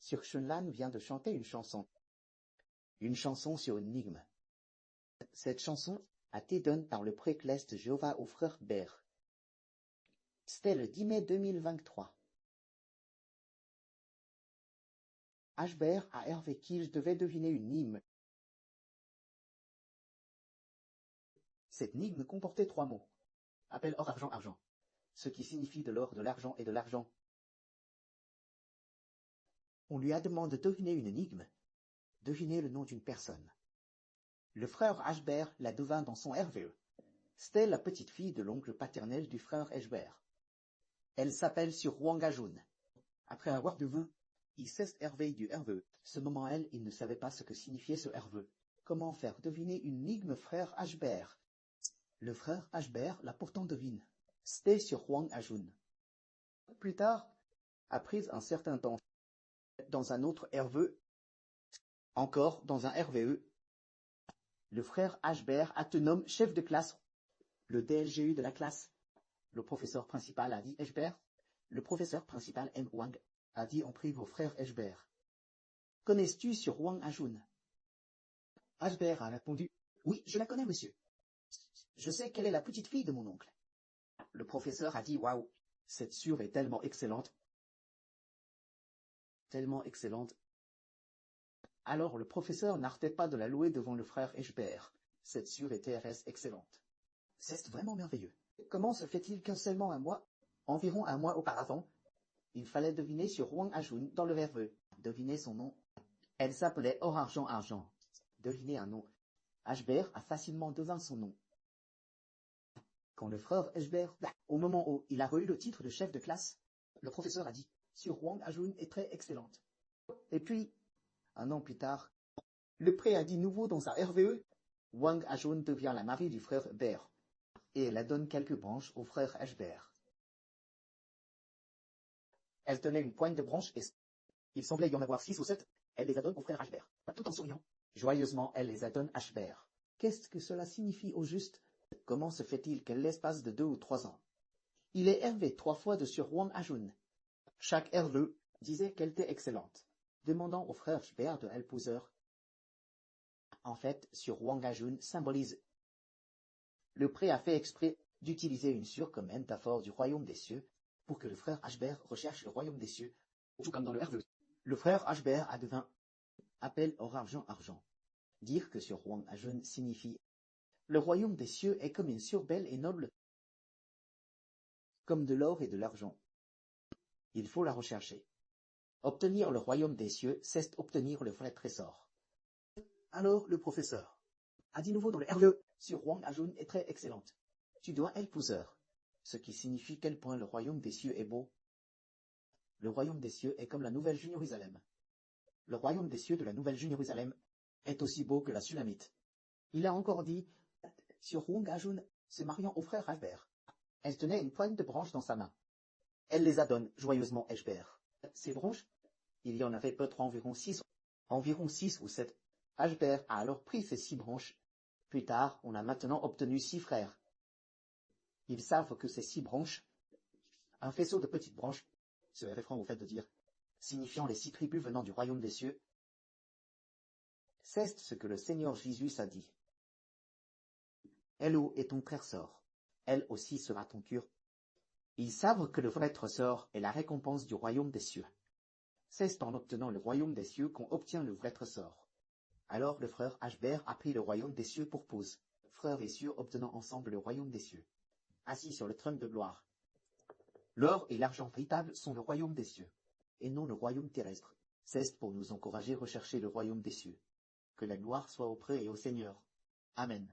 Sir Shunlan vient de chanter une chanson. Une chanson sur une énigme. Cette chanson a été donnée par le précleste Jéhovah au frère Ber. C'était le 10 mai 2023. Ashber a Hervé Kilj devait deviner une énigme. Cette énigme comportait 3 mots. Appel or argent argent. Ce qui signifie de l'or, de l'argent et de l'argent. On lui a demandé de deviner une énigme. Deviner le nom d'une personne. Le frère Ashber la devint dans son RVE. C'était la petite fille de l'oncle paternel du frère Ashber. Elle s'appelle Sur Wangajun. Après avoir devint, il cesse Hervé du RVE. Ce moment il ne savait pas ce que signifiait ce RVE. Comment faire deviner une énigme frère Ashber? Le frère Ashber l'a pourtant devine. C'était sur Wangajun. Plus tard, après un certain temps, dans un autre RVE, encore dans un RVE, le frère Ashber a te nommé chef de classe, le DLGU de la classe. Le professeur principal a dit Ashber. Le professeur principal M. Wang a dit en privé au frère Ashber. Connais-tu sur Wangajun? Ashber a répondu, oui, je la connais, monsieur. Je sais qu'elle est la petite fille de mon oncle. Le professeur a dit, waouh, cette sûre est tellement excellente. Tellement excellente. Alors le professeur n'arrêtait pas de la louer devant le frère Ashber. Cette sûre était excellente. C'est vraiment merveilleux. Comment se fait-il qu'un seulement un mois, environ un mois auparavant, il fallait deviner sur Wangajun dans le verbe. Deviner son nom. Elle s'appelait Or Argent Argent. Deviner un nom. Ashber a facilement deviné son nom. Quand le frère Ashber, au moment où il a reçu le titre de chef de classe, le professeur a dit « Sur Wangajun est très excellente ». Et puis, un an plus tard, le pré a dit nouveau dans sa RVE, Wangajun devient la mari du frère Ber, et elle donne quelques branches au frère Ashber. Elle tenait une poigne de branches et il semblait y en avoir 6 ou 7, elle les adonne au frère Ashber, tout en souriant. Joyeusement, elle les adonne Ashber. Qu'est-ce que cela signifie au juste? Comment se fait-il qu'en l'espace de 2 ou 3 ans, il ait hervé 3 fois de sur Wangajun? Chaque herveux disait qu'elle était excellente, demandant au frère Ashber de l'épouser. En fait, sur Wangajun symbolise. Le pré a fait exprès d'utiliser une sûre comme métaphore du royaume des cieux, pour que le frère Ashber recherche le royaume des cieux, tout comme dans le herveux. Le frère Ashber a devint appel or argent argent. Dire que sur Wangajun signifie le royaume des cieux est comme une sûre belle et noble, comme de l'or et de l'argent. Il faut la rechercher. Obtenir le royaume des cieux, c'est obtenir le vrai trésor. Alors le professeur a dit nouveau dans le herveux, sur Wangajun est très excellente. Tu dois épouser. Ce qui signifie quel point le royaume des cieux est beau. Le royaume des cieux est comme la nouvelle Jérusalem. Le royaume des cieux de la nouvelle Jérusalem est aussi beau que la Sulamite. Il a encore dit, sur Wangajun, se mariant au frère Ashber. Elle tenait une poigne de branches dans sa main. Elle les adonne joyeusement Ashber. Ces branches, il y en avait peut-être environ 6 ou 7. Ashber a alors pris ces 6 branches. Plus tard, on a maintenant obtenu 6 frères. Ils savent que ces 6 branches, un faisceau de petites branches, se référant au fait de dire, signifiant les 6 tribus venant du royaume des cieux, c'est ce que le Seigneur Jésus a dit. Elle où est ton trésor, elle aussi sera ton cœur. Ils savent que le vrai trésor est la récompense du royaume des cieux. C'est en obtenant le royaume des cieux qu'on obtient le vrai trésor. Alors le frère Ashber a pris le royaume des cieux pour pose, frères et sœurs obtenant ensemble le royaume des cieux. Assis sur le trône de gloire. L'or et l'argent véritable sont le royaume des cieux, et non le royaume terrestre. C'est pour nous encourager à rechercher le royaume des cieux. Que la gloire soit auprès et au Seigneur. Amen.